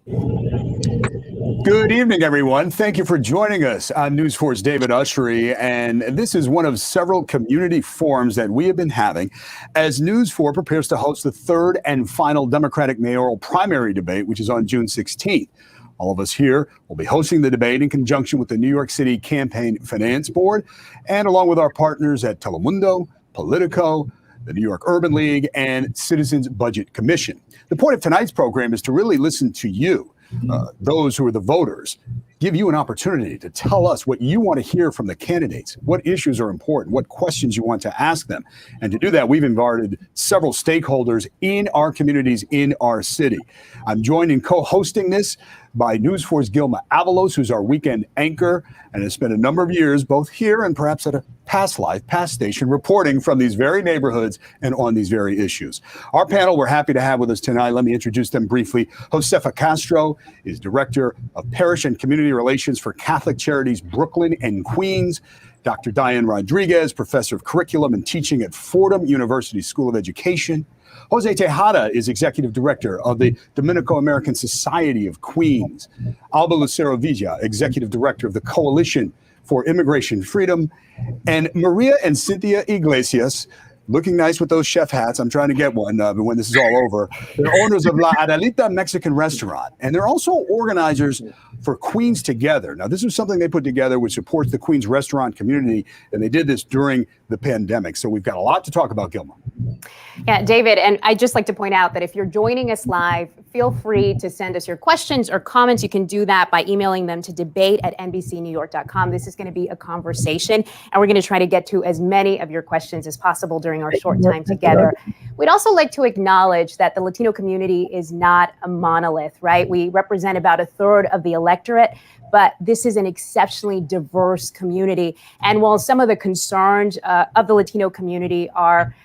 Good evening, everyone. Thank you for joining us. I'm News 4's David Ushery, and this is one of several community forums that we have been having as News 4 prepares to host the third and final Democratic mayoral primary debate, which is on June 16th. All of us here will be hosting the debate in conjunction with the New York City Campaign Finance Board and along with our partners at Telemundo, Politico, the New York Urban League, and Citizens Budget Commission. The point of tonight's program is to really listen to you. Those who are the voters, give you an opportunity to tell us what you want to hear from the candidates, what issues are important, what questions you want to ask them. And to do that, we've invited several stakeholders in our communities in our city. I'm joined in co-hosting this by News 4's Gilma Avalos, who's our weekend anchor and has spent a number of years both here and perhaps at a past life, past station, reporting from these very neighborhoods and on these very issues. Our panel we're happy to have with us tonight. Let me introduce them briefly. Josefa Castro is Director of Parish and Community Relations for Catholic Charities Brooklyn and Queens. Dr. Diane Rodriguez, Professor of Curriculum and Teaching at Fordham University School of Education. Jose Tejada is Executive Director of the Dominico-American Society of Queens. Alba Lucero Villa, Executive Director of the Coalition for Immigration Freedom. And Maria and Cynthia Iglesias, looking nice with those chef hats. I'm trying to get one but when this is all over. They're owners of La Adelita Mexican Restaurant. And they're also organizers for Queens Together. Now, this is something they put together which supports the Queens restaurant community. And they did this during the pandemic. So we've got a lot to talk about, Gilma. Yeah, David, and I'd just like to point out that if you're joining us live, feel free to send us your questions or comments. You can do that by emailing them to debate@nbcnewyork.com. This is going to be a conversation, and we're going to try to get to as many of your questions as possible during our short time together. We'd also like to acknowledge that the Latino community is not a monolith, right? We represent about a third of the electorate, but this is an exceptionally diverse community. And while some of the concerns of the Latino community are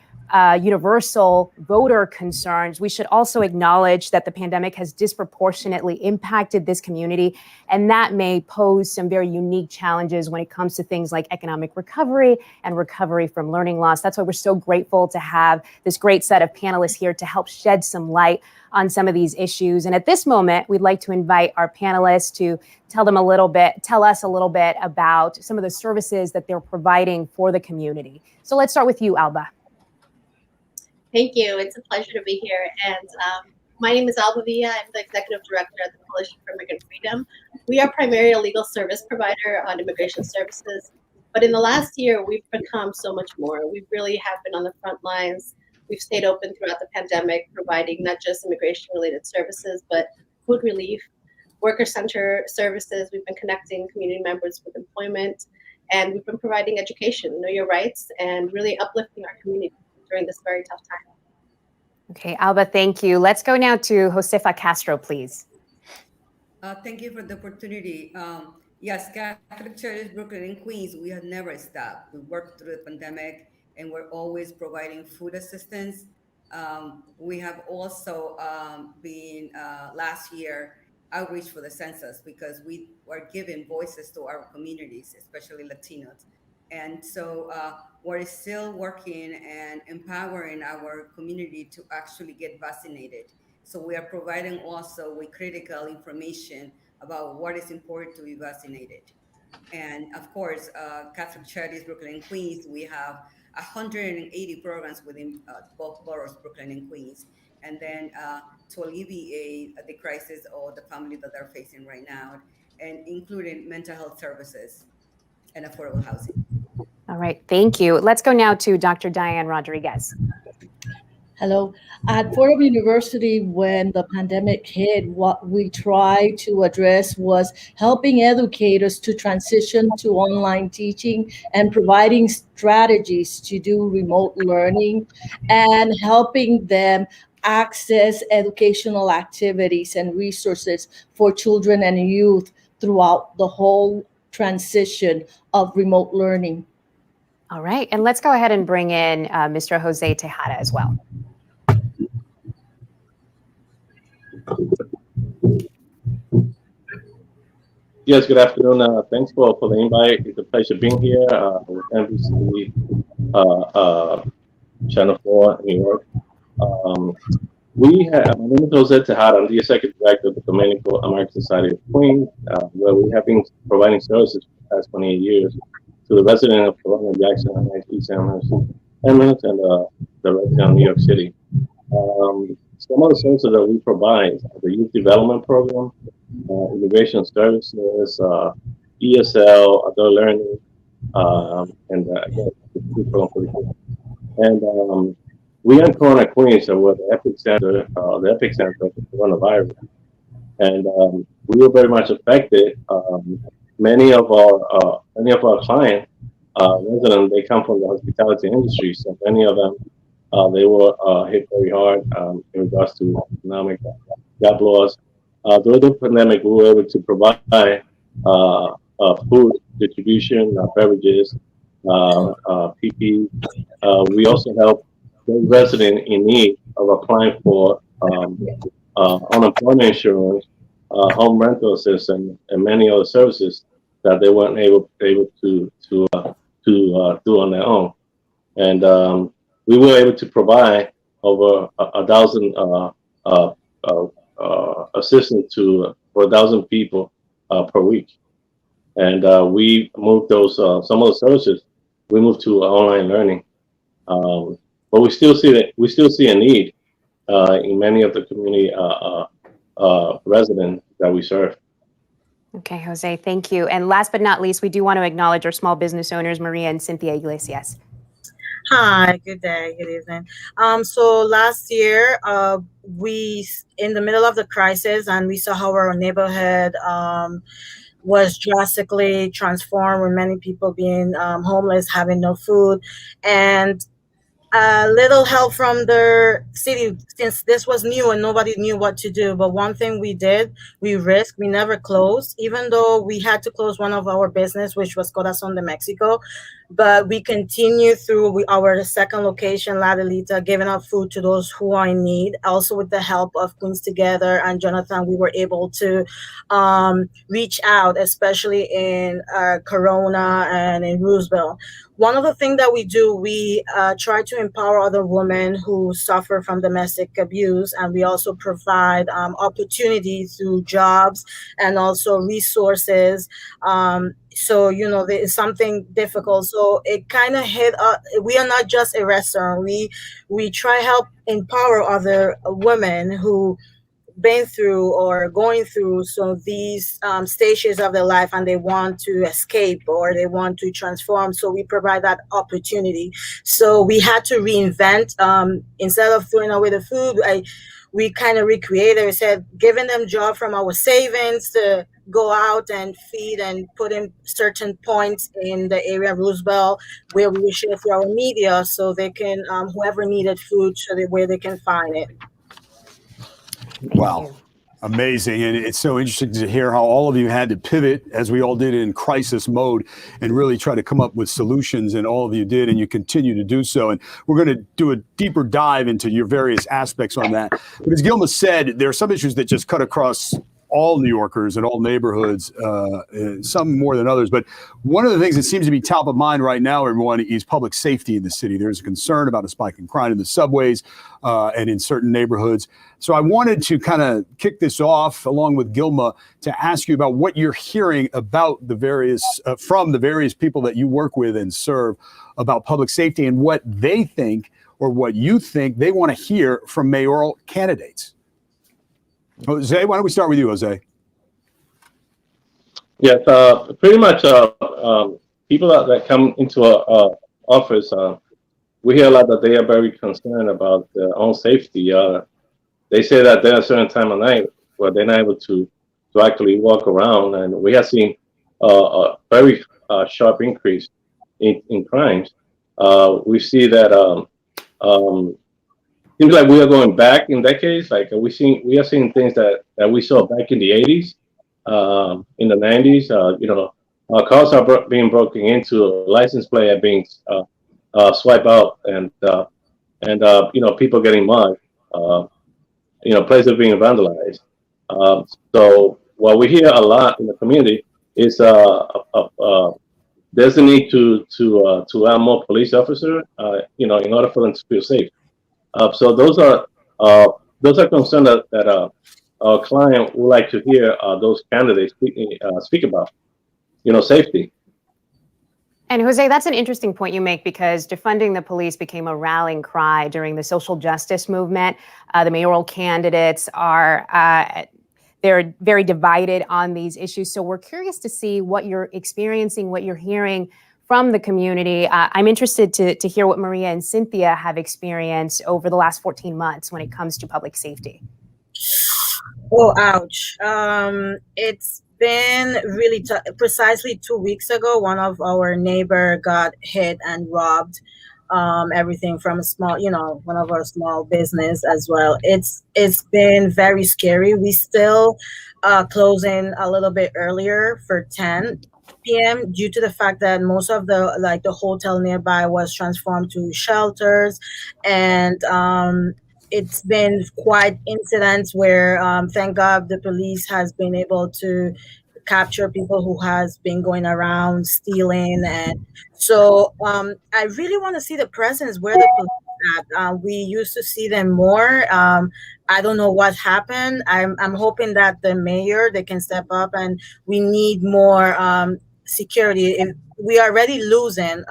universal voter concerns, we should also acknowledge that the pandemic has disproportionately impacted this community, and that may pose some very unique challenges when it comes to things like economic recovery and recovery from learning loss. That's why we're so grateful to have this great set of panelists here to help shed some light on some of these issues. And at this moment, we'd like to invite our panelists to tell us a little bit about some of the services that they're providing for the community. So let's start with you, Alba. Thank you. It's a pleasure to be here. And my name is Alba Villa. I'm the Executive Director at the Coalition for Immigrant Freedom. We are primarily a legal service provider on immigration services. But in the last year, we've become so much more. We really have been on the front lines. We've stayed open throughout the pandemic, providing not just immigration-related services, but food relief, worker center services. We've been connecting community members with employment, and we've been providing education, know your rights, and really uplifting our community during this very tough time. Okay, Alba, thank you. Let's go now to Josefa Castro, please. Thank you for the opportunity. Yes, Catholic Charities Brooklyn and Queens, we have never stopped. We worked through the pandemic and we're always providing food assistance. We have also been last year outreach for the census because we were giving voices to our communities, especially Latinos. And so we're still working and empowering our community to actually get vaccinated. So we are providing also with critical information about what is important to be vaccinated. And of course, Catholic Charities Brooklyn and Queens, we have 180 programs within both boroughs, Brooklyn and Queens. And then to alleviate the crisis or the family that they're facing right now, and including mental health services and affordable housing. All right, thank you. Let's go now to Dr. Diane Rodriguez. Hello. At Fordham University, when the pandemic hit, what we tried to address was helping educators to transition to online teaching and providing strategies to do remote learning and helping them access educational activities and resources for children and youth throughout the whole transition of remote learning. All right, and let's go ahead and bring in Mr. Jose Tejada as well. Yes, good afternoon. Thanks for the invite. It's a pleasure being here with NBC Channel 4 New York. My name is Jose Tejada. I'm the executive director of the Dominican American Society of Queens, where we have been providing services for the past 28 years to the resident of Corona, Jackson, East Amherst, and the resident of New York City. Some of the services that we provide are the Youth Development Program, Immigration Services, ESL, Adult Learning, and again, the food program for the kids. And we in Corona, Queens, were the epicenter of the coronavirus, and we were very much affected. Many of our clients, residents, they come from the hospitality industry, so many of them they were hit very hard in regards to economic job loss. During the pandemic, we were able to provide food distribution, beverages, PP. We also help those residents in need of applying for unemployment insurance, home rental assistance, and many other services that they weren't able to do on their own. And we were able to provide over 1,000 assistance for 1,000 people per week. And we moved those some of the services. We moved to online learning, but we still see a need in many of the community residents that we serve. Okay, Jose, thank you. And last but not least, we do want to acknowledge our small business owners, Maria and Cynthia Iglesias. Hi, good day, good evening. So last year, we in the middle of the crisis, and we saw how our neighborhood was drastically transformed, with many people being homeless, having no food, and little help from the city, since this was new and nobody knew what to do. But one thing we did, we risked, we never closed, even though we had to close one of our business, which was Corazon de Mexico. But we continue through our second location, La Delita, giving out food to those who are in need. Also, with the help of Queens Together and Jonathan, we were able to reach out, especially in Corona and in Roosevelt. One of the things that we do, we try to empower other women who suffer from domestic abuse, and we also provide opportunities through jobs and also resources. So, there is something difficult. So it kind of hit us. We are not just a restaurant. We try help empower other women who been through or going through these stages of their life, and they want to escape or they want to transform. So we provide that opportunity. So we had to reinvent. Instead of throwing away the food, we kind of recreated. We said, giving them job from our savings to go out and feed and put in certain points in the area of Roosevelt where we share through our media, so they can, whoever needed food, where they can find it. Wow. Amazing. And it's so interesting to hear how all of you had to pivot, as we all did, in crisis mode, and really try to come up with solutions. And all of you did, and you continue to do so. And we're going to do a deeper dive into your various aspects on that. But as Gilma said, there are some issues that just cut across all New Yorkers and all neighborhoods, some more than others. But one of the things that seems to be top of mind right now, everyone, is public safety in the city. There's a concern about a spike in crime in the subways and in certain neighborhoods. So I wanted to kind of kick this off, along with Gilma, to ask you about what you're hearing about the various from the various people that you work with and serve about public safety, and what they think, or what you think they want to hear from mayoral candidates. Jose, why don't we start with you, Jose? Yes, pretty much people that come into our office, we hear a lot that they are very concerned about their own safety. They say that there are certain time of night where they're not able to actually walk around, and we have seen a very sharp increase in crimes. We see that seems like we are going back in decades. Like we are seeing things that we saw back in the 80s, in the 90s. Cars are being broken into, license plate are being swiped out, and people getting mugged. Places being vandalized. So what we hear a lot in the community is there's a need to add more police officers, in order for them to feel safe. So those are those are concerns that our client would like to hear those candidates speak about, safety. And Jose, that's an interesting point you make, because defunding the police became a rallying cry during the social justice movement. The mayoral candidates are they're very divided on these issues. So we're curious to see what you're experiencing, what you're hearing from the community. I'm interested to hear what Maria and Cynthia have experienced over the last 14 months when it comes to public safety. Oh, ouch. It's been really precisely 2 weeks ago, one of our neighbor got hit and robbed, everything from a small, one of our small business as well. It's been very scary. We still closing a little bit earlier for 10 p.m. due to the fact that most of the hotel nearby was transformed to shelters, and it's been quite incidents where, thank God, the police has been able to capture people who has been going around stealing. And so I really want to see the presence where the police are at. We used to see them more. I don't know what happened. I'm hoping that the mayor, they can step up, and we need more security. We are already losing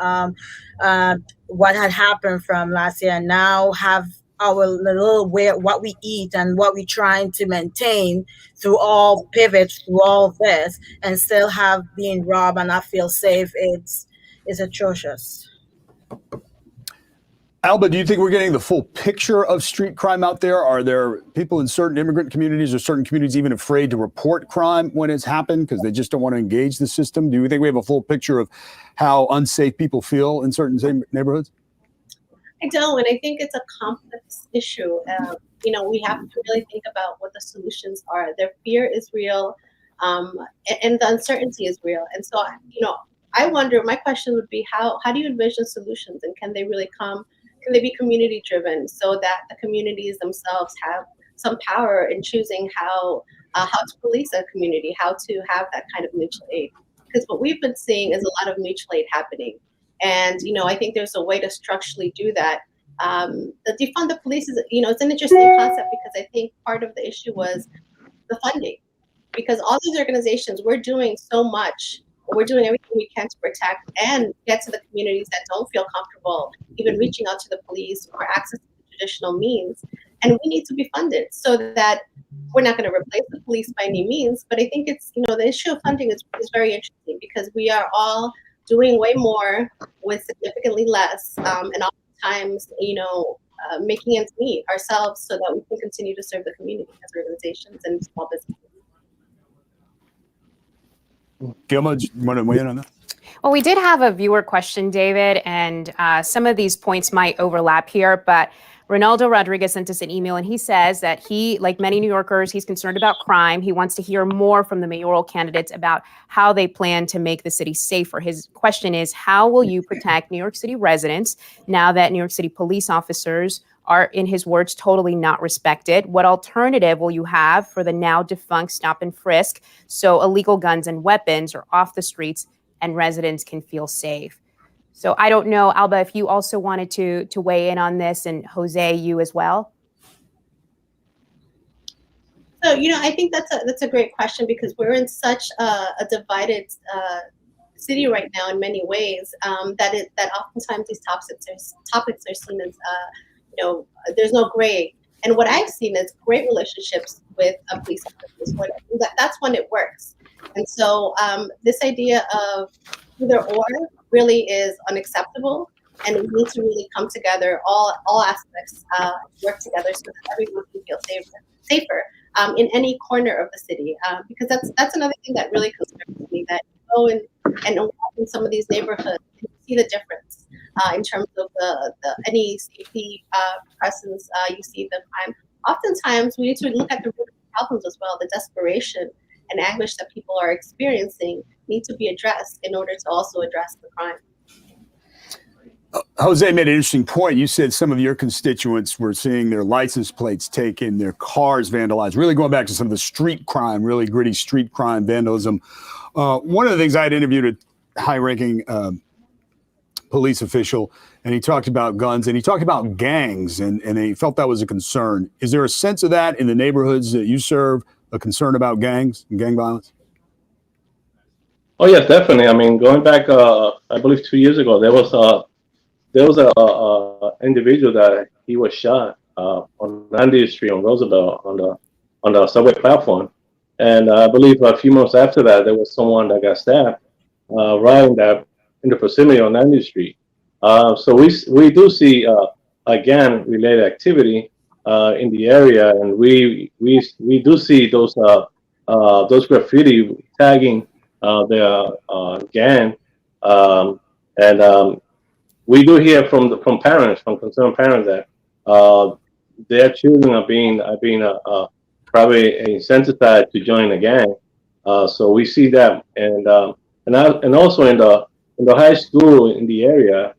what had happened from last year, and now have our little what we eat and what we're trying to maintain through all pivots through all this, and still have being robbed and not feel safe. It's atrocious. Alba, do you think we're getting the full picture of street crime out there? Are there people in certain immigrant communities or certain communities even afraid to report crime when it's happened because they just don't want to engage the system? Do you think we have a full picture of how unsafe people feel in certain neighborhoods? I don't, and I think it's a complex issue. We have to really think about what the solutions are. Their fear is real, and the uncertainty is real. And so, I wonder, my question would be, how do you envision solutions, and can they really come? Can they be community driven so that the communities themselves have some power in choosing how to police a community, how to have that kind of mutual aid? Because what we've been seeing is a lot of mutual aid happening. And, I think there's a way to structurally do that. The defund the police is, it's an interesting concept, because I think part of the issue was the funding. Because all these organizations, we're doing so much, we're doing everything we can to protect and get to the communities that don't feel comfortable even reaching out to the police or access to traditional means. And we need to be funded so that we're not going to replace the police by any means. But I think it's, the issue of funding is very interesting, because we are all doing way more with significantly less, and oftentimes, making ends meet ourselves so that we can continue to serve the community as organizations and small businesses. Gilma, do you want to weigh in on that? Well, we did have a viewer question, David, and some of these points might overlap here, but Ronaldo Rodriguez sent us an email, and he says that he, like many New Yorkers, he's concerned about crime. He wants to hear more from the mayoral candidates about how they plan to make the city safer. His question is, how will you protect New York City residents now that New York City police officers are, in his words, totally not respected? What alternative will you have for the now defunct stop and frisk so illegal guns and weapons are off the streets and residents can feel safe? So I don't know, Alba, if you also wanted to weigh in on this, and Jose, you as well. So, I think that's a great question, because we're in such a divided city right now in many ways, that oftentimes these topics are seen as, there's no gray. And what I've seen is great relationships with police officers. That's when it works. And so this idea of either or really is unacceptable, and we need to really come together, all aspects work together so that everyone can feel safer in any corner of the city, because that's another thing that really concerns me, that you go and walk in some of these neighborhoods and you see the difference in terms of the any safety presence, you see the crime. Oftentimes we need to look at the root problems as well. The desperation and anguish that people are experiencing need to be addressed in order to also address the crime. Jose made an interesting point. You said some of your constituents were seeing their license plates taken, their cars vandalized, really going back to some of the street crime, really gritty street crime vandalism. One of the things I had interviewed a high-ranking police official, and he talked about guns, and he talked about gangs, and he felt that was a concern. Is there a sense of that in the neighborhoods that you serve, a concern about gangs and gang violence? Oh yes, definitely. I mean, going back, I believe 2 years ago, there was a individual that he was shot on 90th Street on Roosevelt on the subway platform, and I believe a few months after that, there was someone that got stabbed right in the proximity on 90th Street. So we do see again related activity in the area, and we do see those graffiti tagging the gang, and we do hear from parents, from concerned parents, that their children are being probably incentivized to join the gang. So we see that, and also in the high school in the area,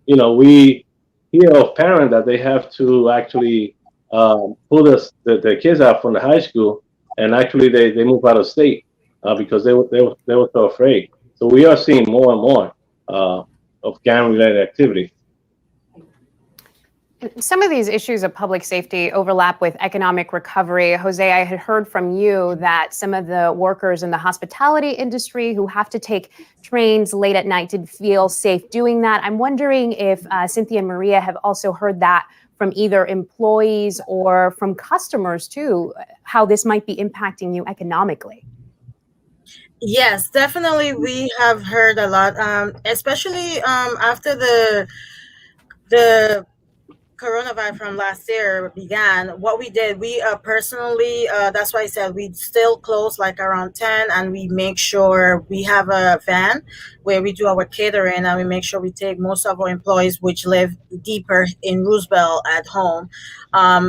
we hear of parents that they have to actually pull the kids out from the high school, and actually they move out of state because they were so afraid. So we are seeing more and more of gang-related activity. Some of these issues of public safety overlap with economic recovery. Jose, I had heard from you that some of the workers in the hospitality industry who have to take trains late at night did feel safe doing that. I'm wondering if Cynthia and Maria have also heard that from either employees or from customers too, how this might be impacting you economically. Yes, definitely. We have heard a lot, especially after the coronavirus from last year began. What we did, we personally, that's why I said we still close like around 10, and we make sure we have a van where we do our catering, and we make sure we take most of our employees which live deeper in Roosevelt at home,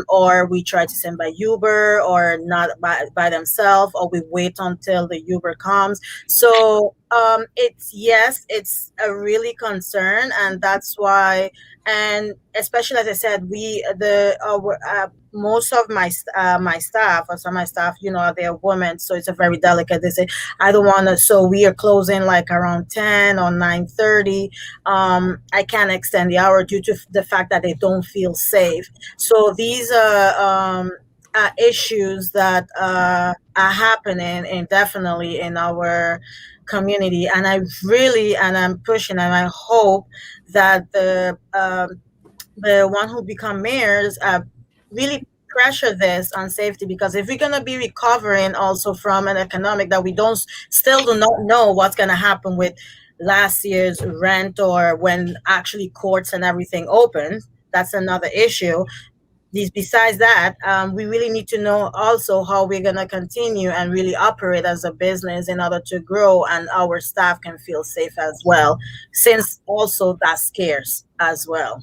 or we try to send by Uber or not by themselves, or we wait until the Uber comes. So it's a really concern, and that's why. And especially, as I said, most of my staff, or some of my staff, they're women, so it's a very delicate. They say, I don't want to. So we are closing like around 10 or 9:30. I can't extend the hour due to the fact that they don't feel safe. So these are issues that are happening, and definitely in our community. And I'm pushing, and I hope that the one who become mayors really pressure this on safety, because if we're going to be recovering also from an economic that we still do not know what's going to happen with last year's rent, or when actually courts and everything open, that's another issue. Besides that, we really need to know also how we're going to continue and really operate as a business in order to grow, and our staff can feel safe as well, since also that's scarce as well.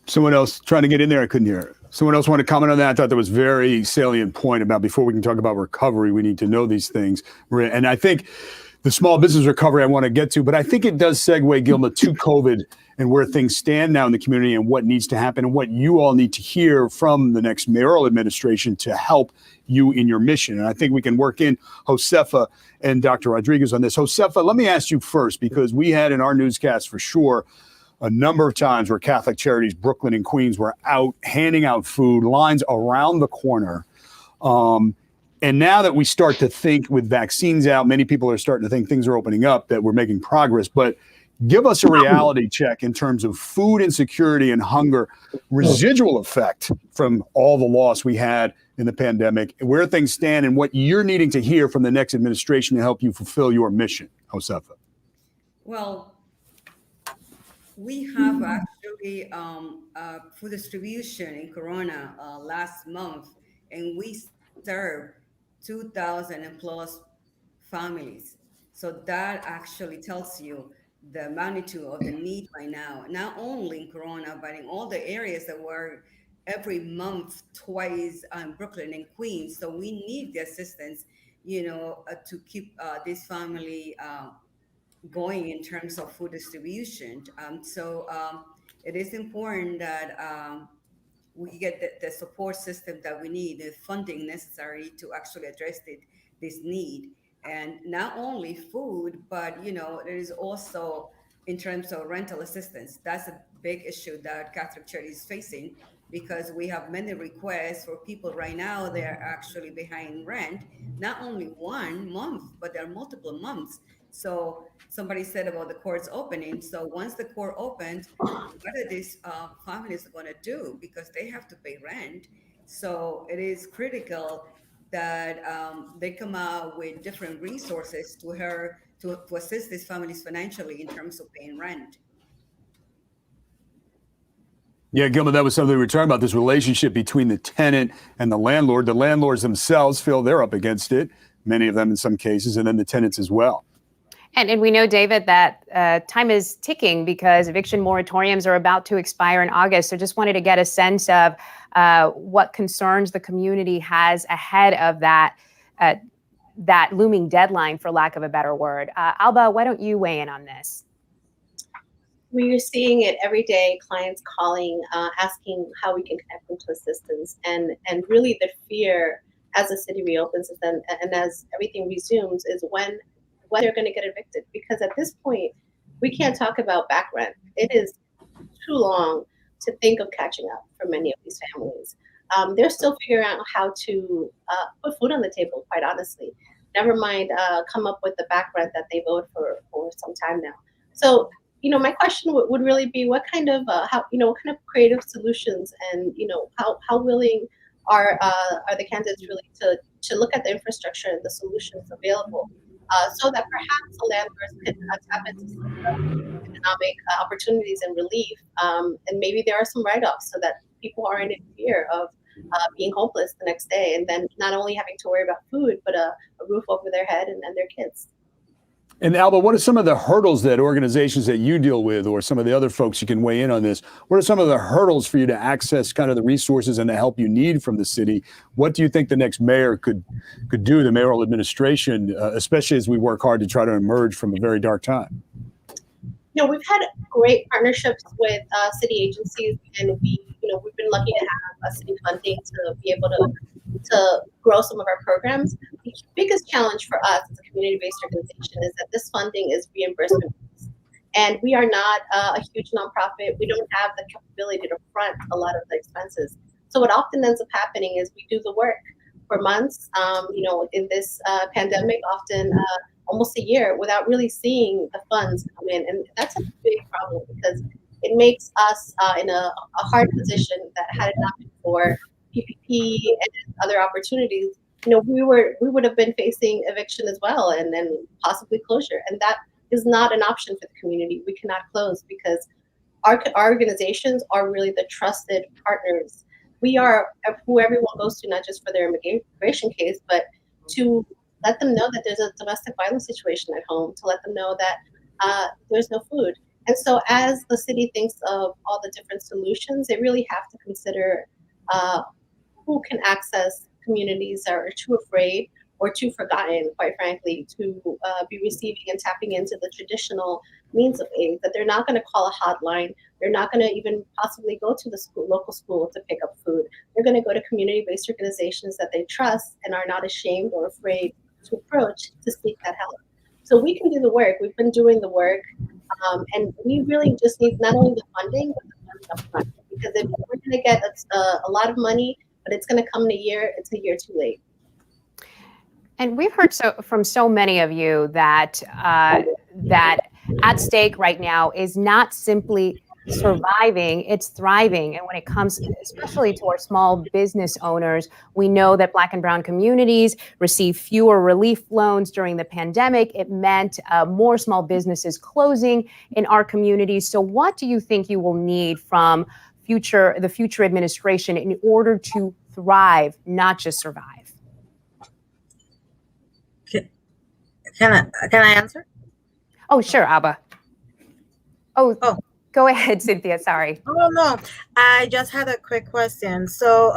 Someone else trying to get in there, I couldn't hear. Someone else want to comment on that? I thought that was a very salient point about, before we can talk about recovery, we need to know these things. And I think the small business recovery I want to get to, but I think it does segue, Gilma, to COVID and where things stand now in the community and what needs to happen and what you all need to hear from the next mayoral administration to help you in your mission. And I think we can work in Josefa and Dr. Rodriguez on this. Josefa, let me ask you first, because we had in our newscast for sure a number of times where Catholic Charities, Brooklyn and Queens, were out handing out food, lines around the corner. And now that we start to think, with vaccines out, many people are starting to think things are opening up, that we're making progress. But give us a reality check in terms of food insecurity and hunger, residual effect from all the loss we had in the pandemic, where things stand, and what you're needing to hear from the next administration to help you fulfill your mission. Josefa. Well, we have actually food distribution in Corona last month, and we served 2,000 plus families. So that actually tells you the magnitude of the need right now, not only in Corona, but in all the areas that were every month, twice in Brooklyn and Queens. So we need the assistance, to keep this family going in terms of food distribution. It is important that we get the support system that we need, the funding necessary to actually address this need. And not only food, but there is also in terms of rental assistance. That's a big issue that Catholic Church is facing, because we have many requests for people right now. They're actually behind rent, not only 1 month, but there are multiple months. So somebody said about the courts opening. So once the court opens, what are these families going to do? Because they have to pay rent. So it is critical that they come out with different resources to assist these families financially in terms of paying rent. Yeah, Gilma, that was something we were talking about, this relationship between the tenant and the landlord. The landlords themselves feel they're up against it, many of them in some cases, and then the tenants as well. And we know, David, that time is ticking because eviction moratoriums are about to expire in August. So just wanted to get a sense of what concerns the community has ahead of that looming deadline, for lack of a better word. Alba, why don't you weigh in on this? We are seeing it every day, clients calling, asking how we can connect them to assistance. And really the fear as the city reopens and as everything resumes is when they're going to get evicted. Because at this point, we can't talk about back rent. It is too long to think of catching up for many of these families. They're still figuring out how to put food on the table, quite honestly. Never mind come up with the back rent that they've owed for some time now. So, my question would really be what kind of what kind of creative solutions and how willing are the candidates really to look at the infrastructure and the solutions available, so that perhaps the landlords can tap into some economic opportunities and relief, and maybe there are some write-offs so that people aren't in fear of being homeless the next day, and then not only having to worry about food, but a roof over their head and their kids. And Alba, what are some of the hurdles that organizations that you deal with, or some of the other folks you can weigh in on this, what are some of the hurdles for you to access kind of the resources and the help you need from the city? What do you think the next mayor could do, the mayoral administration, especially as we work hard to try to emerge from a very dark time? We've had great partnerships with city agencies, and we've been lucky to have city funding to be able to grow some of our programs. The biggest challenge for us as a community-based organization is that this funding is reimbursement-based, and we are not a huge nonprofit. We don't have the capability to front a lot of the expenses. So what often ends up happening is we do the work for months, in this pandemic, often almost a year, without really seeing the funds come in. And that's a big problem because it makes us in a hard position that had it not been for PPP and other opportunities, we would have been facing eviction as well and then possibly closure. And that is not an option for the community. We cannot close because our organizations are really the trusted partners. We are who everyone goes to, not just for their immigration case, but to let them know that there's a domestic violence situation at home, to let them know that there's no food. And so as the city thinks of all the different solutions, they really have to consider who can access communities that are too afraid or too forgotten, quite frankly, to be receiving and tapping into the traditional means of aid, that they're not going to call a hotline. They're not going to even possibly go to the local school to pick up food. They're going to go to community-based organizations that they trust and are not ashamed or afraid to approach to seek that help. So we can do the work. We've been doing the work. And we really just need not only the funding, but the funding up front. Because if we're going to get a lot of money, but it's going to come in a year, it's a year too late. And we've heard from so many of you that that at stake right now is not simply surviving, it's thriving. And when it comes especially to our small business owners, we know that Black and Brown communities receive fewer relief loans during the pandemic. It meant more small businesses closing in our communities. So what do you think you will need from the future administration in order to thrive, not just survive? Can I answer? Oh, sure, Abba. Oh. Go ahead, Cynthia. Sorry. Oh, no. I just had a quick question. So,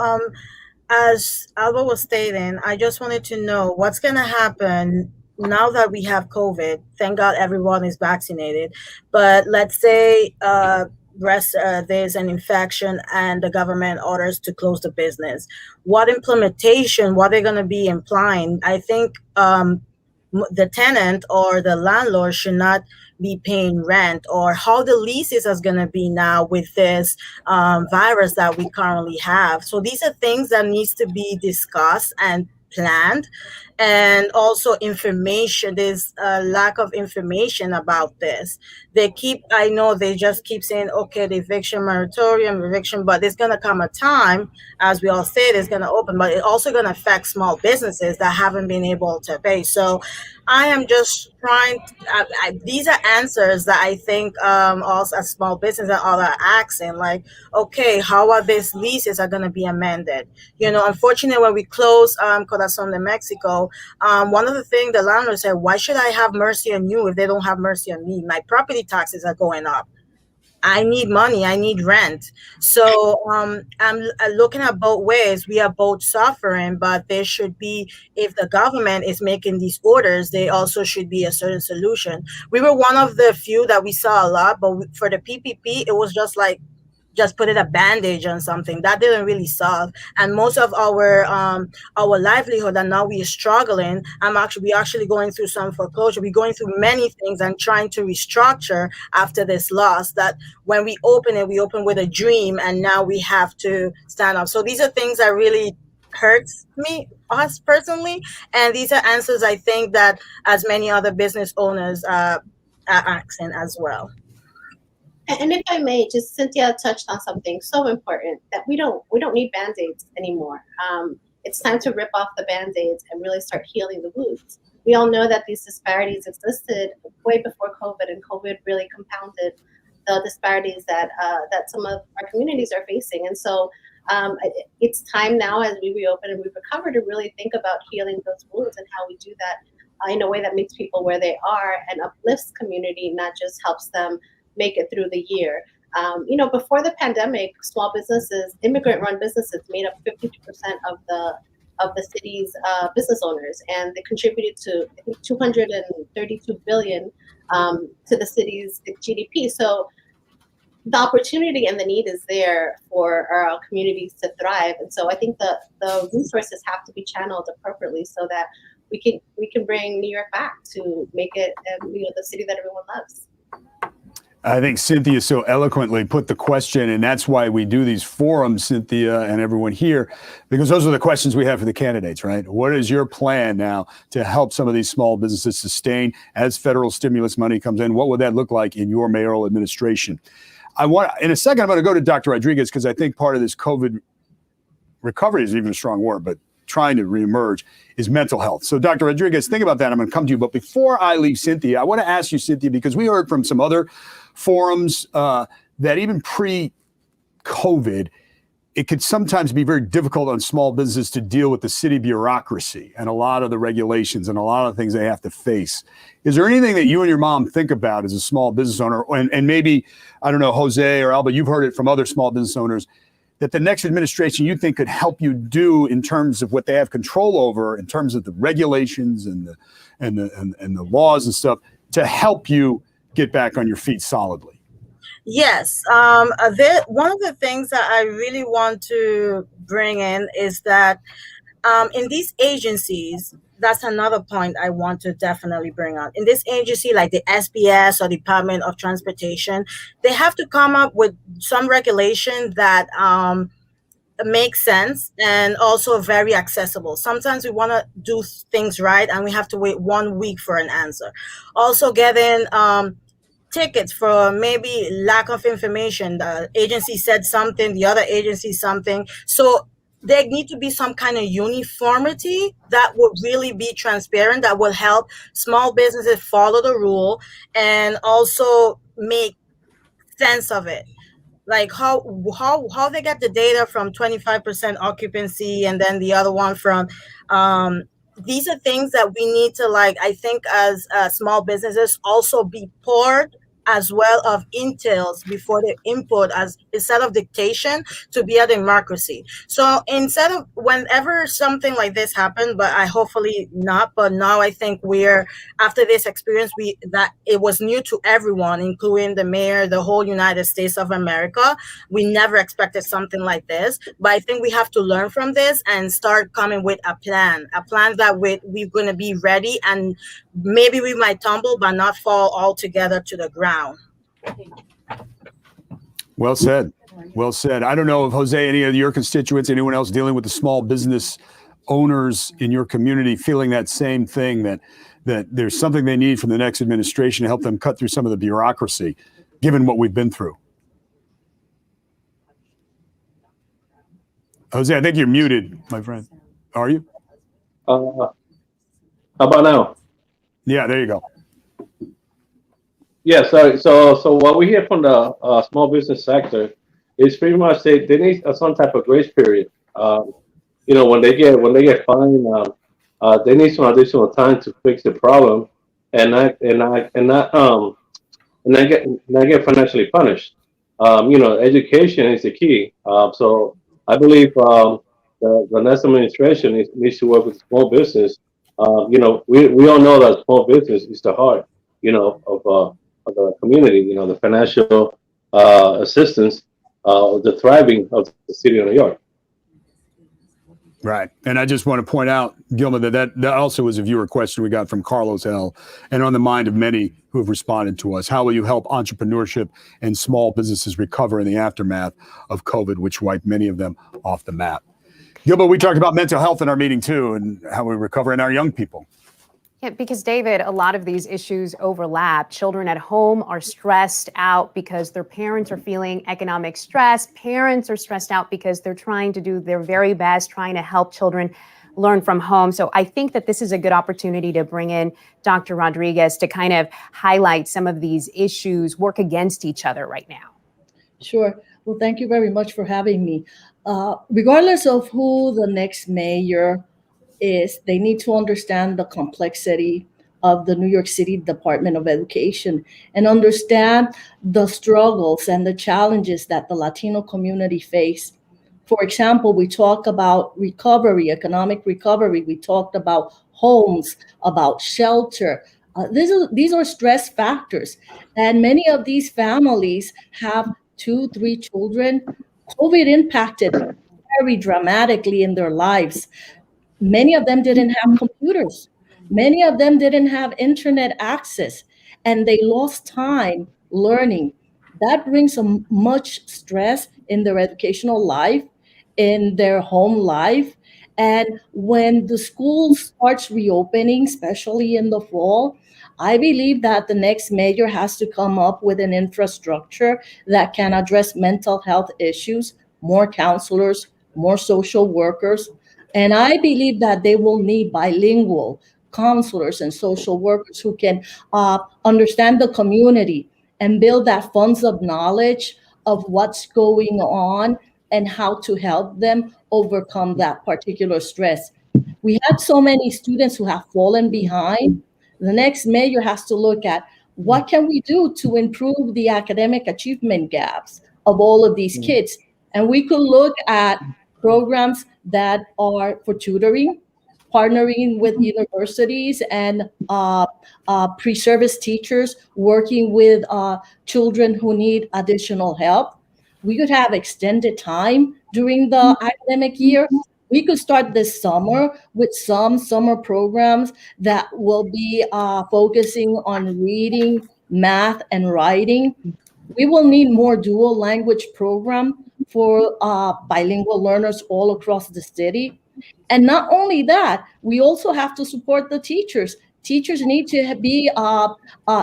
as Alba was stating, I just wanted to know what's going to happen now that we have COVID. Thank God everyone is vaccinated. But let's say there's an infection and the government orders to close the business. What implementation, what are they going to be implying? I think the tenant or the landlord should not be paying rent, or how the leases is going to be now with this virus that we currently have. So these are things that needs to be discussed and planned. And also information, there's a lack of information about this. I know they just keep saying, okay, the eviction moratorium, eviction, but there's going to come a time, as we all say, it's going to open, but it's also going to affect small businesses that haven't been able to pay. So I am just trying these are answers that I think also as small business and all are asking, like, okay, how are these leases are going to be amended? Unfortunately, when we close Corazon de Mexico, one of the things the landlord said, why should I have mercy on you if they don't have mercy on me? My property taxes are going up. I need money. I need rent. So I'm looking at both ways. We are both suffering, but there should be, if the government is making these orders, they also should be a certain solution. We were one of the few that we saw a lot, but for the PPP, it was just put a bandage on something that didn't really solve. And most of our livelihood, and now we are struggling. We're actually going through some foreclosure. We're going through many things and trying to restructure after this loss, that when we open with a dream, and now we have to stand up. So these are things that really hurts us personally. And these are answers I think that as many other business owners are asking as well. And if I may, just Cynthia touched on something so important, that we don't need Band-Aids anymore. It's time to rip off the Band-Aids and really start healing the wounds. We all know that these disparities existed way before COVID, and COVID really compounded the disparities that some of our communities are facing. And so it's time now, as we reopen and we recover, to really think about healing those wounds and how we do that in a way that meets people where they are and uplifts community, not just helps them make it through the year. Before the pandemic, small businesses, immigrant-run businesses, made up 52% of the city's business owners, and they contributed to, I think, $232 billion to the city's GDP. So the opportunity and the need is there for our communities to thrive, and so I think the resources have to be channeled appropriately so that we can bring New York back to make it the city that everyone loves. I think Cynthia so eloquently put the question, and that's why we do these forums, Cynthia and everyone here, because those are the questions we have for the candidates, right? What is your plan now to help some of these small businesses sustain as federal stimulus money comes in? What would that look like in your mayoral administration? In a second, I'm going to go to Dr. Rodriguez, because I think part of this COVID recovery is even a strong word, but trying to reemerge is mental health. So Dr. Rodriguez, think about that. I'm going to come to you. But before I leave Cynthia, I want to ask you, Cynthia, because we heard from some other forums that even pre-COVID, it could sometimes be very difficult on small businesses to deal with the city bureaucracy and a lot of the regulations and a lot of things they have to face. Is there anything that you and your mom think about as a small business owner? And maybe, I don't know, Jose or Alba, you've heard it from other small business owners, that the next administration you think could help you do in terms of what they have control over, in terms of the regulations and the laws and stuff, to help you get back on your feet solidly? Yes. One of the things that I really want to bring in is that in these agencies, that's another point I want to definitely bring up. In this agency, like the SBS or Department of Transportation, they have to come up with some regulation that makes sense and also very accessible. Sometimes we want to do things right and we have to wait 1 week for an answer. Also getting tickets for maybe lack of information. The agency said something, the other agency something. So there need to be some kind of uniformity that would really be transparent, that will help small businesses follow the rule and also make sense of it. Like how they get the data from 25% occupancy and then the other one from these are things that we need to, like, I think as small businesses also be poured as well of intels before the input, as instead of dictation, to be a democracy. So instead of whenever something like this happened, but I hopefully not, but now I think we're after this experience, we that it was new to everyone, including the mayor, the whole United States of America. We never expected something like this, but I think we have to learn from this and start coming with a plan that we're going to be ready, and maybe we might tumble but not fall altogether to the ground. Well said. Well said. I don't know if Jose, any of your constituents, anyone else dealing with the small business owners in your community feeling that same thing, that there's something they need from the next administration to help them cut through some of the bureaucracy, given what we've been through. Jose, I think you're muted, my friend. Are you? How about now? Yeah, there you go. Yeah, so what we hear from the small business sector is pretty much they need some type of grace period. When they get fined, they need some additional time to fix the problem, and not get financially punished. Education is the key. So I believe the next administration needs to work with small business. We all know that small business is the heart, of the community. The financial assistance, the thriving of the city of New York. Right. And I just want to point out, Gilma, that also was a viewer question we got from Carlos L. and on the mind of many who have responded to us. How will you help entrepreneurship and small businesses recover in the aftermath of COVID, which wiped many of them off the map? Gilma, we talked about mental health in our meeting too, and how we recover in our young people. Yeah, because David, a lot of these issues overlap. Children at home are stressed out because their parents are feeling economic stress. Parents are stressed out because they're trying to do their very best, trying to help children learn from home. So I think that this is a good opportunity to bring in Dr. Rodriguez to kind of highlight some of these issues, work against each other right now. Sure. Well, thank you very much for having me. Regardless of who the next mayor is, they need to understand the complexity of the New York City Department of Education and understand the struggles and the challenges that the Latino community face. For example, we talk about recovery, economic recovery. We talked about homes, about shelter. These are stress factors. And many of these families have 2, 3 children. COVID impacted very dramatically in their lives. Many of them didn't have computers. Many of them didn't have internet access, and they lost time learning. That brings much stress in their educational life, in their home life. And when the school starts reopening, especially in the fall, I believe that the next mayor has to come up with an infrastructure that can address mental health issues, more counselors, more social workers. And I believe that they will need bilingual counselors and social workers who can understand the community and build that funds of knowledge of what's going on and how to help them overcome that particular stress. We had so many students who have fallen behind. The next mayor has to look at what can we do to improve the academic achievement gaps of all of these kids. And we could look at programs that are for tutoring, partnering with universities and pre-service teachers, working with children who need additional help. We could have extended time during the academic year. We could start this summer with some summer programs that will be focusing on reading, math, and writing. We will need more dual language program for bilingual learners all across the city. And not only that, we also have to support the teachers. Teachers need to be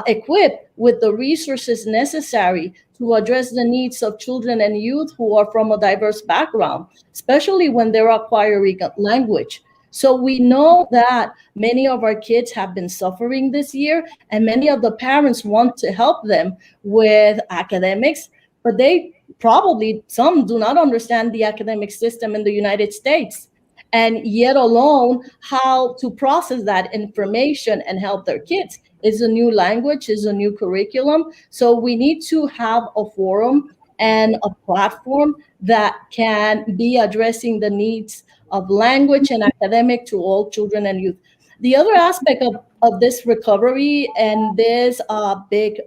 equipped with the resources necessary to address the needs of children and youth who are from a diverse background, especially when they're acquiring language. So we know that many of our kids have been suffering this year, and many of the parents want to help them with academics, but some do not understand the academic system in the United States, and yet alone how to process that information and help their kids. is a new language, is a new curriculum. So we need to have a forum and a platform that can be addressing the needs of language and academic to all children and youth. The other aspect of this recovery and this big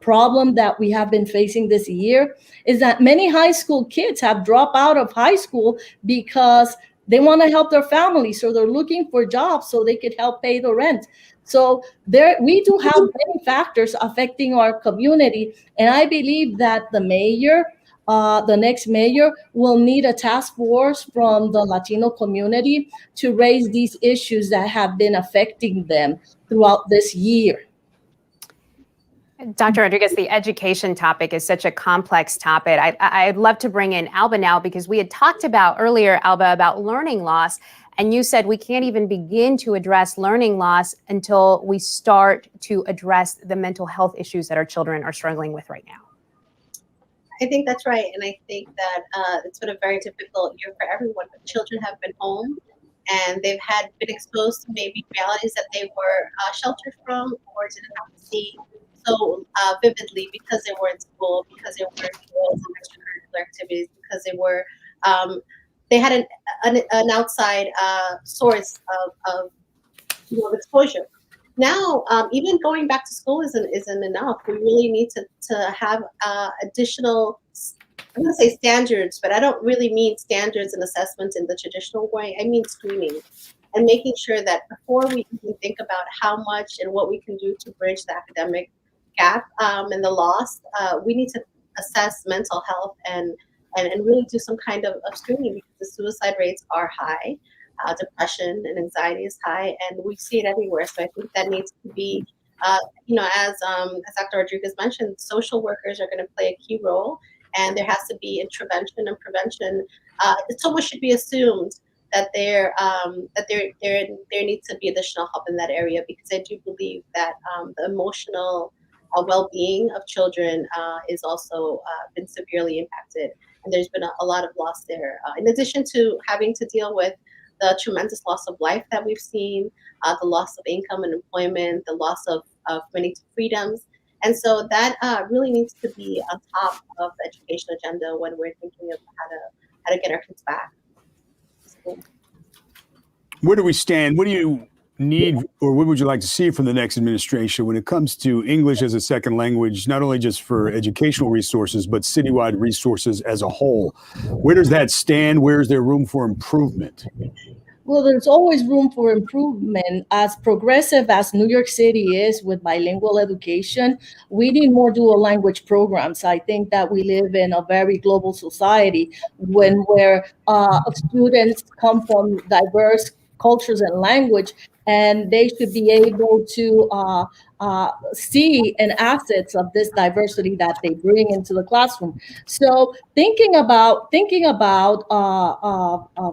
problem that we have been facing this year is that many high school kids have dropped out of high school because they want to help their family. So they're looking for jobs so they could help pay the rent. So we do have many factors affecting our community. And I believe that the next mayor will need a task force from the Latino community to raise these issues that have been affecting them throughout this year. Dr. Rodriguez, the education topic is such a complex topic. I'd love to bring in Alba now, because we had talked about earlier, Alba, about learning loss. And you said we can't even begin to address learning loss until we start to address the mental health issues that our children are struggling with right now. I think that's right. And I think that it's been a very difficult year for everyone. But children have been home and they've been exposed to maybe realities that they were sheltered from or didn't have to see so vividly because they were in school, because they were in drills and extracurricular activities, because they had an outside source of exposure. Now, even going back to school isn't enough. We really need to have additional, I'm going to say standards, but I don't really mean standards and assessments in the traditional way. I mean screening and making sure that before we even think about how much and what we can do to bridge the academic gap and the loss, we need to assess mental health and really do some kind of screening, because the suicide rates are high. Depression and anxiety is high, and we see it everywhere. So I think that needs to be, as Dr. Rodriguez mentioned, social workers are going to play a key role, and there has to be intervention and prevention. It's almost should be assumed that there needs to be additional help in that area, because I do believe that the emotional well-being of children is also been severely impacted, and there's been a lot of loss there. In addition to having to deal with the tremendous loss of life that we've seen, the loss of income and employment, the loss of many freedoms. And so that really needs to be on top of the education agenda when we're thinking of how to get our kids back. Where do we stand? What do you need, or what would you like to see from the next administration when it comes to English as a second language, not only just for educational resources, but citywide resources as a whole? Where does that stand? Where is there room for improvement? Well, there's always room for improvement. As progressive as New York City is with bilingual education, we need more dual language programs. I think that we live in a very global society where students come from diverse cultures and language, and they should be able to see and assets of this diversity that they bring into the classroom. So thinking about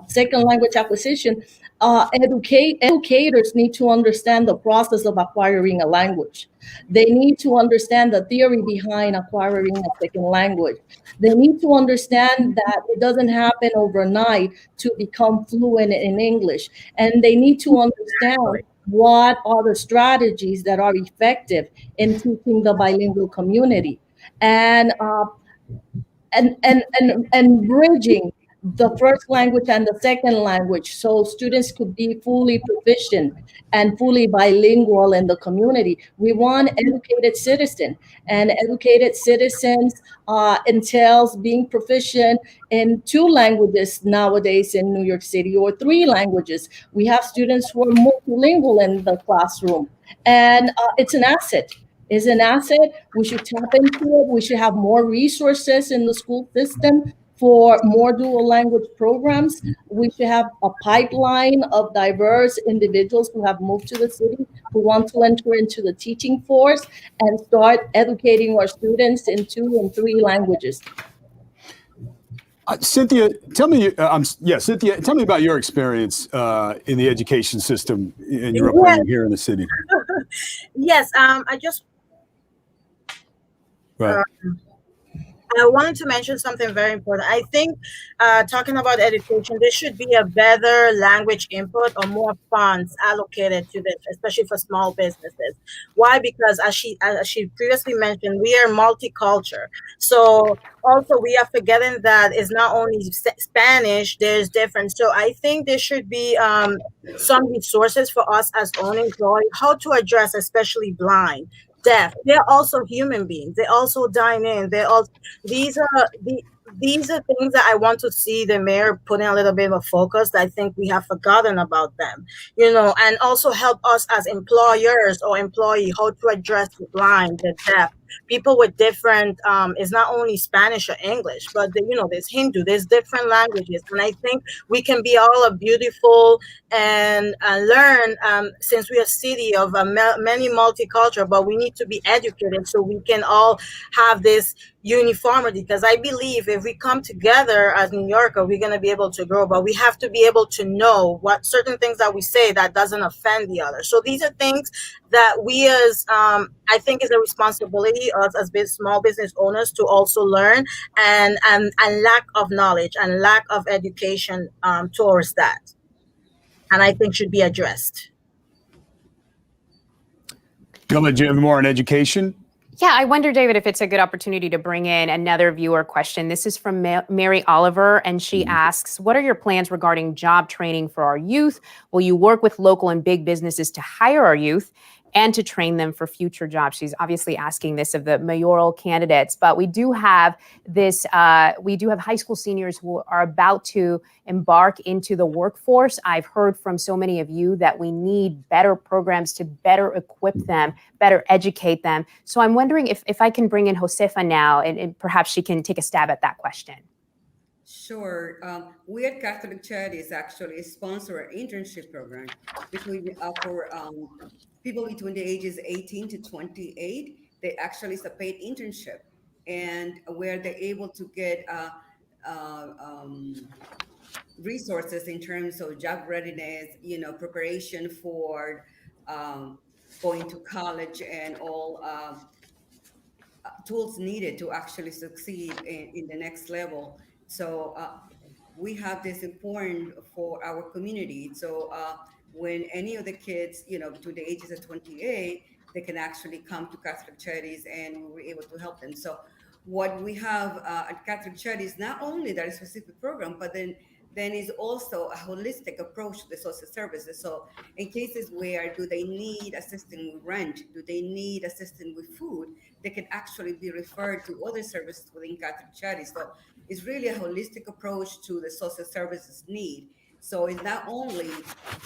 second language acquisition, educators need to understand the process of acquiring a language. They need to understand the theory behind acquiring a second language. They need to understand that it doesn't happen overnight to become fluent in English. And they need to understand what are the strategies that are effective in teaching the bilingual community, and bridging the first language and the second language, so students could be fully proficient and fully bilingual in the community. We want educated citizens, and educated citizens entails being proficient in 2 languages nowadays in New York City, or 3 languages. We have students who are multilingual in the classroom, and it's an asset. Is an asset. We should tap into it. We should have more resources in the school system for more dual language programs. We should have a pipeline of diverse individuals who have moved to the city, who want to enter into the teaching force and start educating our students in 2 and 3 languages. Cynthia, tell me about your experience in the education system and your upbringing here in the city. Yes, Right. I wanted to mention something very important. I think talking about education, there should be a better language input or more funds allocated to this, especially for small businesses. Why? Because as she previously mentioned, we are multicultural. So also we are forgetting that it's not only Spanish, there's different. So I think there should be some resources for us as own employees, how to address especially blind, deaf. They're also human beings. They also dine in. They also these are these are things that I want to see the mayor putting a little bit of focus. I think we have forgotten about them, and also help us as employers or employee how to address the blind, the deaf, people with different. It's not only Spanish or English, but there's Hindu, there's different languages, and I think we can be all a beautiful and learn since we're a city of many multicultural, but we need to be educated so we can all have this uniformity, because I believe if we come together as New Yorker, we're going to be able to grow, but we have to be able to know what certain things that we say that doesn't offend the other. So these are things that we as I think is a responsibility of us as small business owners to also learn, and lack of knowledge and lack of education towards that, and I think should be addressed. Gilma, do you have more on education? Yeah, I wonder, David, if it's a good opportunity to bring in another viewer question. This is from Mary Oliver, and she asks, what are your plans regarding job training for our youth? Will you work with local and big businesses to hire our youth and to train them for future jobs? She's obviously asking this of the mayoral candidates, but we do have this, we do have high school seniors who are about to embark into the workforce. I've heard from so many of you that we need better programs to better equip them, better educate them. So I'm wondering if I can bring in Josefa now, and perhaps she can take a stab at that question. Sure. We at Catholic Charities actually sponsor an internship program for people between the ages 18 to 28. They actually is a paid internship, and where they're able to get resources in terms of job readiness, preparation for going to college, and all tools needed to actually succeed in the next level. So we have this important for our community. So when any of the kids, between the ages of 28, they can actually come to Catholic Charities, and we were able to help them. So what we have at Catholic Charities, not only that specific program, but then is also a holistic approach to the social services. So in cases where do they need assistance with rent, do they need assistance with food, they can actually be referred to other services within Catholic Charities. So it's really a holistic approach to the social services need. So it's not only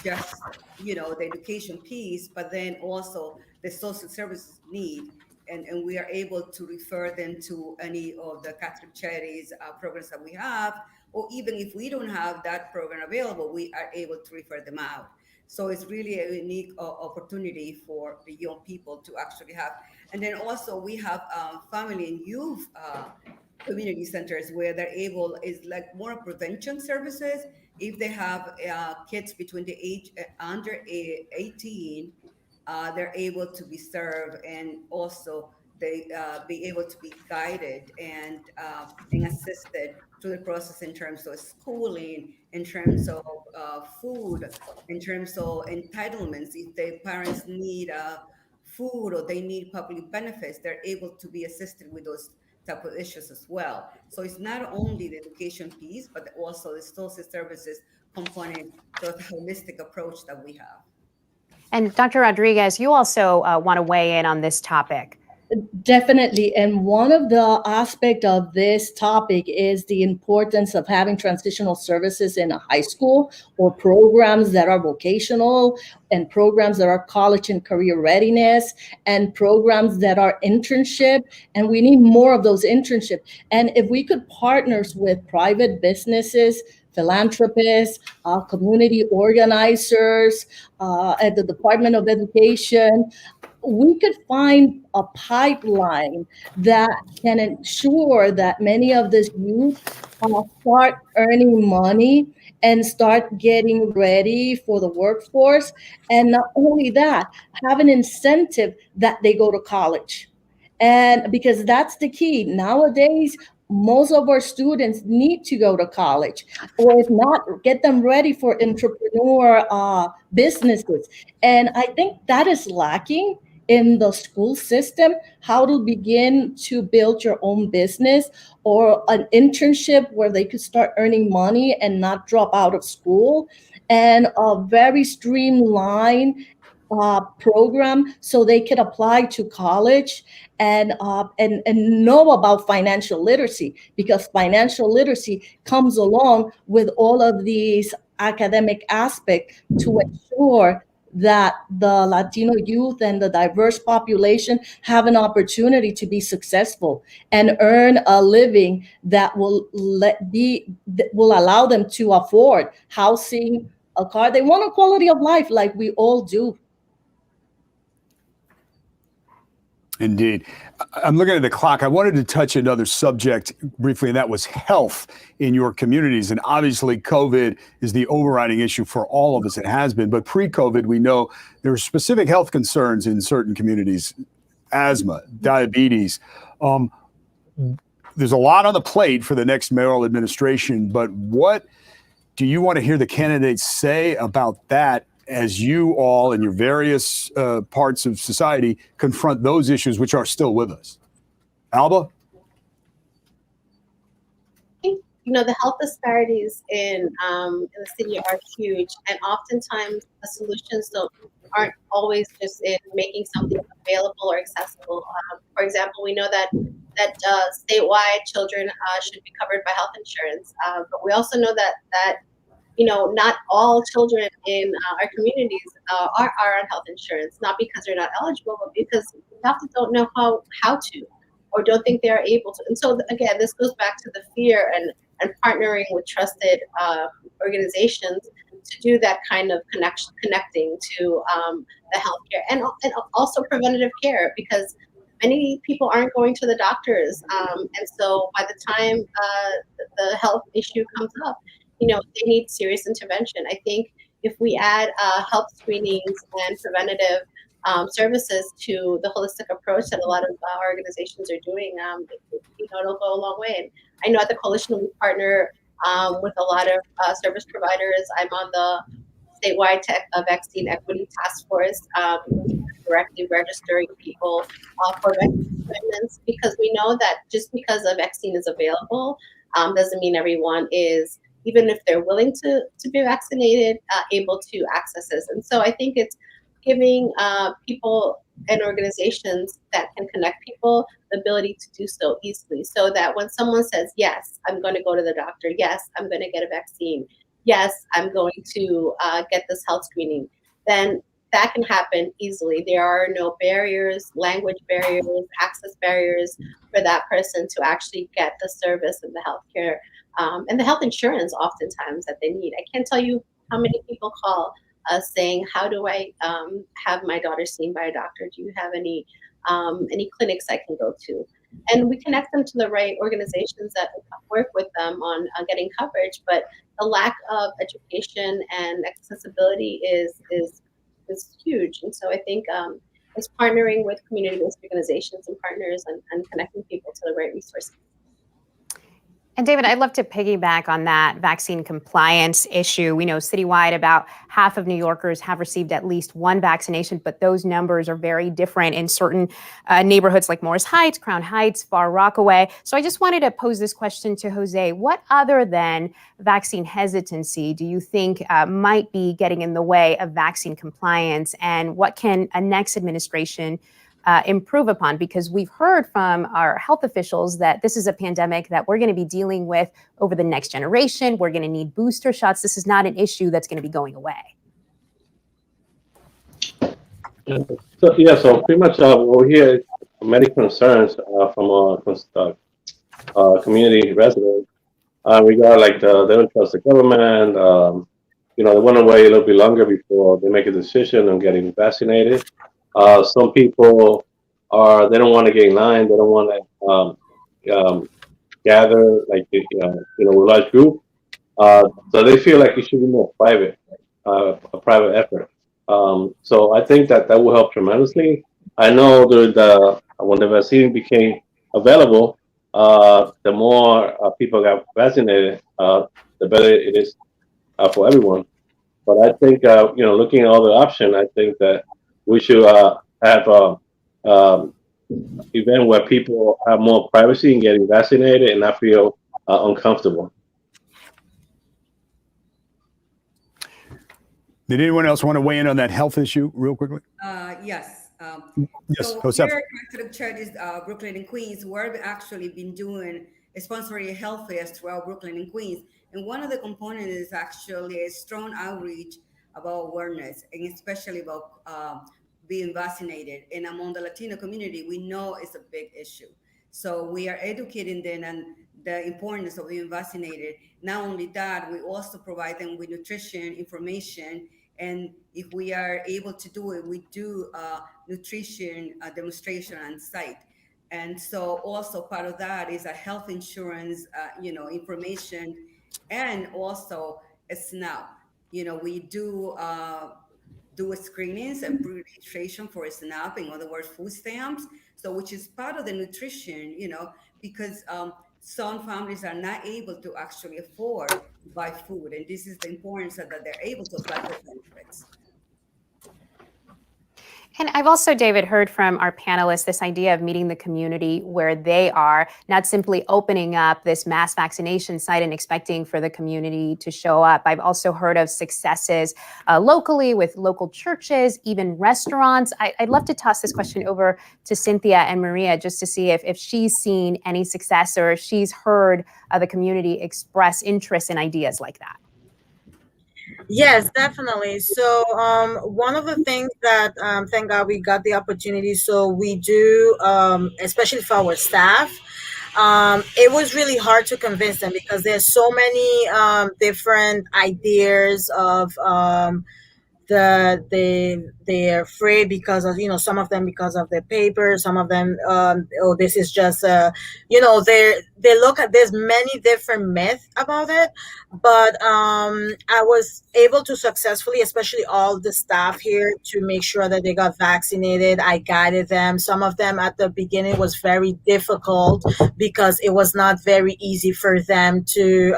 just, the education piece, but then also the social services need. And we are able to refer them to any of the Catholic Charities programs that we have, or even if we don't have that program available, we are able to refer them out. So it's really a unique opportunity for the young people to actually have. And then also we have family and youth community centers where they're able, is like more prevention services. If they have kids between the age under 18, they're able to be served, and also they be able to be guided and assisted through the process in terms of schooling, in terms of food, in terms of entitlements. If their parents need food or they need public benefits, they're able to be assisted with those type of issues as well. So it's not only the education piece, but also the social services component, so it's a holistic approach that we have. And Dr. Rodriguez, you also want to weigh in on this topic. Definitely. And one of the aspects of this topic is the importance of having transitional services in a high school, or programs that are vocational, and programs that are college and career readiness, and programs that are internship. And we need more of those internships. And if we could partner with private businesses, philanthropists, community organizers, at the Department of Education, we could find a pipeline that can ensure that many of these youth start earning money and start getting ready for the workforce. And not only that, have an incentive that they go to college. And because that's the key. Nowadays, most of our students need to go to college, or if not, get them ready for entrepreneur businesses. And I think that is lacking in the school system, how to begin to build your own business or an internship where they could start earning money and not drop out of school, and a very streamlined program so they could apply to college and know about financial literacy, because financial literacy comes along with all of these academic aspects to ensure that the Latino youth and the diverse population have an opportunity to be successful and earn a living that will allow them to afford housing, a car. They want a quality of life like we all do. Indeed. I'm looking at the clock. I wanted to touch another subject briefly, and that was health in your communities. And obviously, COVID is the overriding issue for all of us. It has been. But pre-COVID, we know there are specific health concerns in certain communities: asthma, diabetes. There's a lot on the plate for the next mayoral administration. But what do you want to hear the candidates say about that as you all in your various parts of society confront those issues which are still with us? Alba? The health disparities in the city are huge, and oftentimes the solutions aren't always just in making something available or accessible. For example, we know that statewide children should be covered by health insurance, but we also know that not all children in our communities are on health insurance, not because they're not eligible, but because they often don't know how to, or don't think they are able to. And so again, this goes back to the fear and partnering with trusted organizations to do that kind of connecting to the healthcare and also preventative care, because many people aren't going to the doctors. And so by the time the health issue comes up, they need serious intervention. I think if we add health screenings and preventative services to the holistic approach that a lot of organizations are doing, it'll go a long way. And I know at the coalition we partner with a lot of service providers. I'm on the statewide vaccine equity task force, directly registering people for vaccine appointments, because we know that just because a vaccine is available doesn't mean everyone is, even if they're willing to be vaccinated, able to access this. And so I think it's giving people and organizations that can connect people the ability to do so easily, so that when someone says, yes, I'm going to go to the doctor, yes, I'm going to get a vaccine, yes, I'm going to get this health screening, then that can happen easily. There are no barriers, language barriers, access barriers for that person to actually get the service and the healthcare and the health insurance oftentimes that they need. I can't tell you how many people call us saying, how do I have my daughter seen by a doctor? Do you have any clinics I can go to? And we connect them to the right organizations that work with them on getting coverage. But the lack of education and accessibility is huge. And so I think it's partnering with community-based organizations and partners and connecting people to the right resources. And David, I'd love to piggyback on that vaccine compliance issue. We know citywide about half of New Yorkers have received at least one vaccination, but those numbers are very different in certain neighborhoods like Morris Heights, Crown Heights, Far Rockaway. So I just wanted to pose this question to Jose. What other than vaccine hesitancy do you think might be getting in the way of vaccine compliance, and what can a next administration improve upon? Because we've heard from our health officials that this is a pandemic that we're going to be dealing with over the next generation. We're going to need booster shots. This is not an issue that's going to be going away. So pretty much what we hear many concerns from our community residents regarding they don't trust the government. They want to wait a little bit longer before they make a decision on getting vaccinated. Some people they don't want to get in line. They don't want to gather with a large group. So they feel like it should be more private, a private effort. So I think that will help tremendously. I know when the vaccine became available, the more people got vaccinated, the better it is for everyone. But I think, looking at all the options, I think that we should have a event where people have more privacy in getting vaccinated and not feel uncomfortable. Did anyone else want to weigh in on that health issue real quickly? Yes. Yes, So Joseph. here at Catholic Churches, Brooklyn and Queens, we've actually been doing sponsoring health fairs throughout Brooklyn and Queens. And one of the components is actually a strong outreach about awareness, and especially about being vaccinated. And among the Latino community, we know it's a big issue. So we are educating them on the importance of being vaccinated. Not only that, we also provide them with nutrition information. And if we are able to do it, we do nutrition demonstration on site. And so also part of that is a health insurance, information, and also a SNAP. We do screenings and pre-registration for a SNAP, in other words, food stamps. So which is part of the nutrition, because some families are not able to actually afford to buy food. And this is the importance that they're able to apply for benefits. And I've also, David, heard from our panelists this idea of meeting the community where they are, not simply opening up this mass vaccination site and expecting for the community to show up. I've also heard of successes locally with local churches, even restaurants. I'd love to toss this question over to Cynthia and Maria just to see if she's seen any success or if she's heard the community express interest in ideas like that. Yes, definitely. So one of the things that thank God we got the opportunity. So we do, especially for our staff, it was really hard to convince them because there's so many different ideas of they're afraid because of some of them because of the paper, some of them this is just they look at there's many different myths about it, but I was able to successfully, especially all the staff here, to make sure that they got vaccinated. I guided them. Some of them at the beginning was very difficult because it was not very easy for them to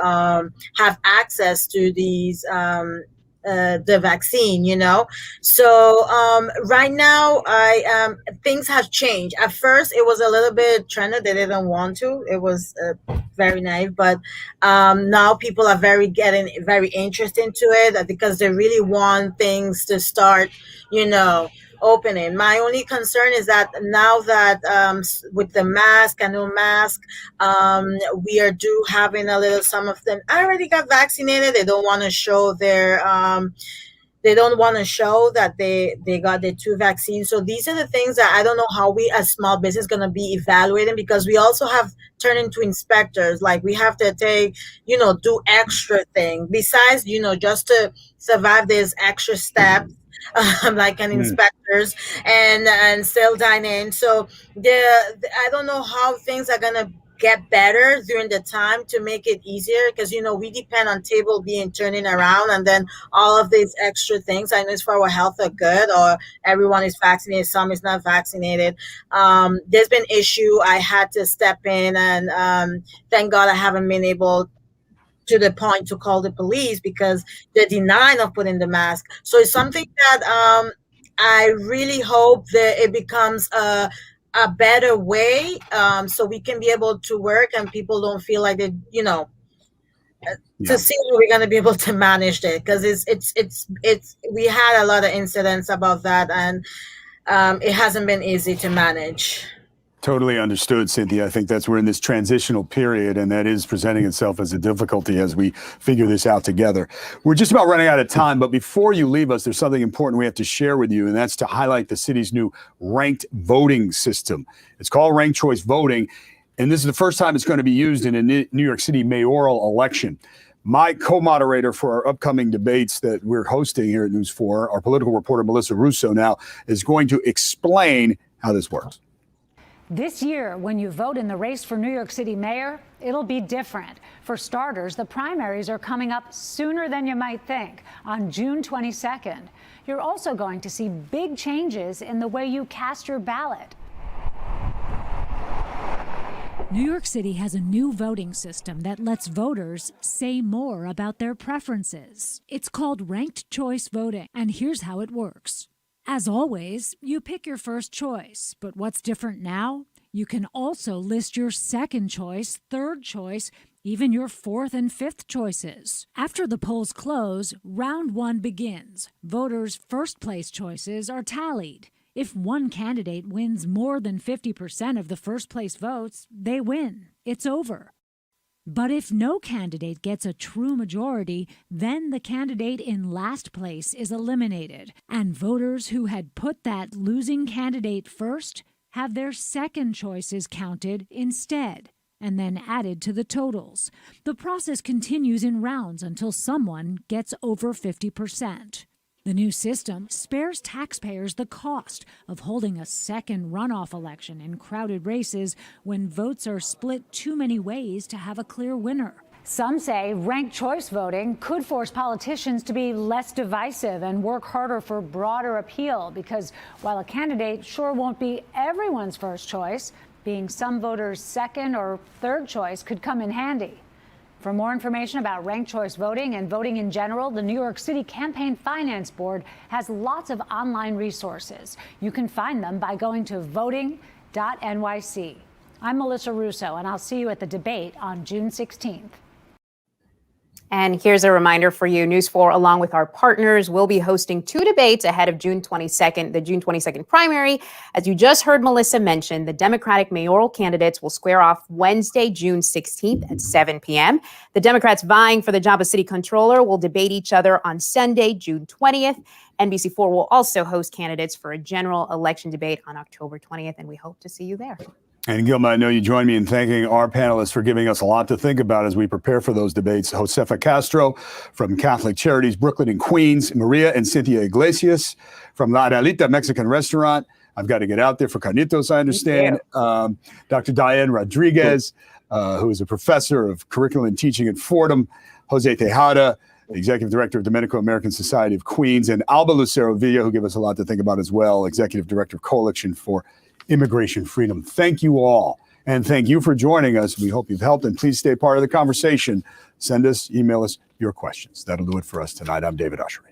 have access to these the vaccine, So right now, things have changed. At first, it was a little bit trendy. They didn't want to. It was very naive, but now people are getting very interested into it because they really want things to start, opening. My only concern is that now that with the mask and no mask, we are having a little. Some of them already got vaccinated. They don't want to show their. They don't want to show that they got the 2 vaccines. So these are the things that I don't know how we as small business going to be evaluating, because we also have turned into inspectors. Like we have to take, do extra thing besides, just to survive this extra step. Like an inspectors and still dine in. So I don't know how things are gonna get better during the time to make it easier, because we depend on table being turning around, and then all of these extra things. I know it's for our health are good, or everyone is vaccinated, some is not vaccinated. There's been issue. I had to step in, and thank God I haven't been able to the point to call the police because they're denying of putting the mask. So it's something that I really hope that it becomes a better way, so we can be able to work and people don't feel like they, to see how we're going to be able to manage it, because it's we had a lot of incidents about that, and it hasn't been easy to manage. Totally understood, Cynthia. I think that's we're in this transitional period, and that is presenting itself as a difficulty as we figure this out together. We're just about running out of time, but before you leave us, there's something important we have to share with you, and that's to highlight the city's new ranked voting system. It's called ranked choice voting, and this is the first time it's going to be used in a New York City mayoral election. My co-moderator for our upcoming debates that we're hosting here at News 4, our political reporter Melissa Russo, now is going to explain how this works. This year, when you vote in the race for New York City mayor, it'll be different. For starters, the primaries are coming up sooner than you might think, on June 22nd. You're also going to see big changes in the way you cast your ballot. New York City has a new voting system that lets voters say more about their preferences. It's called ranked choice voting, and here's how it works. As always, you pick your first choice, but what's different now? You can also list your second choice, third choice, even your fourth and fifth choices. After the polls close, round one begins. Voters' first place choices are tallied. If one candidate wins more than 50% of the first place votes, they win. It's over. But if no candidate gets a true majority, then the candidate in last place is eliminated, and voters who had put that losing candidate first have their second choices counted instead and then added to the totals. The process continues in rounds until someone gets over 50%. The new system spares taxpayers the cost of holding a second runoff election in crowded races when votes are split too many ways to have a clear winner. Some say ranked choice voting could force politicians to be less divisive and work harder for broader appeal, because while a candidate sure won't be everyone's first choice, being some voters' second or third choice could come in handy. For more information about ranked choice voting and voting in general, the New York City Campaign Finance Board has lots of online resources. You can find them by going to voting.nyc. I'm Melissa Russo, and I'll see you at the debate on June 16th. And here's a reminder for you. News 4, along with our partners, will be hosting 2 debates ahead of June 22nd, the June 22nd primary. As you just heard Melissa mention, the Democratic mayoral candidates will square off Wednesday, June 16th at 7 p.m. The Democrats vying for the job of city controller will debate each other on Sunday, June 20th. NBC4 will also host candidates for a general election debate on October 20th, and we hope to see you there. And Gilma, I know you join me in thanking our panelists for giving us a lot to think about as we prepare for those debates. Josefa Castro from Catholic Charities, Brooklyn and Queens, Maria and Cynthia Iglesias from La Realita Mexican Restaurant. I've got to get out there for Carnitos, I understand. Dr. Diane Rodriguez, who is a professor of curriculum and teaching at Fordham. Jose Tejada, Executive Director of Dominican American Society of Queens, and Alba Lucero Villa, who give us a lot to think about as well, Executive Director of Coalition for Immigration Freedom. Thank you all. And thank you for joining us. We hope you've helped, and please stay part of the conversation. Send us, email us your questions. That'll do it for us tonight. I'm David Ushery.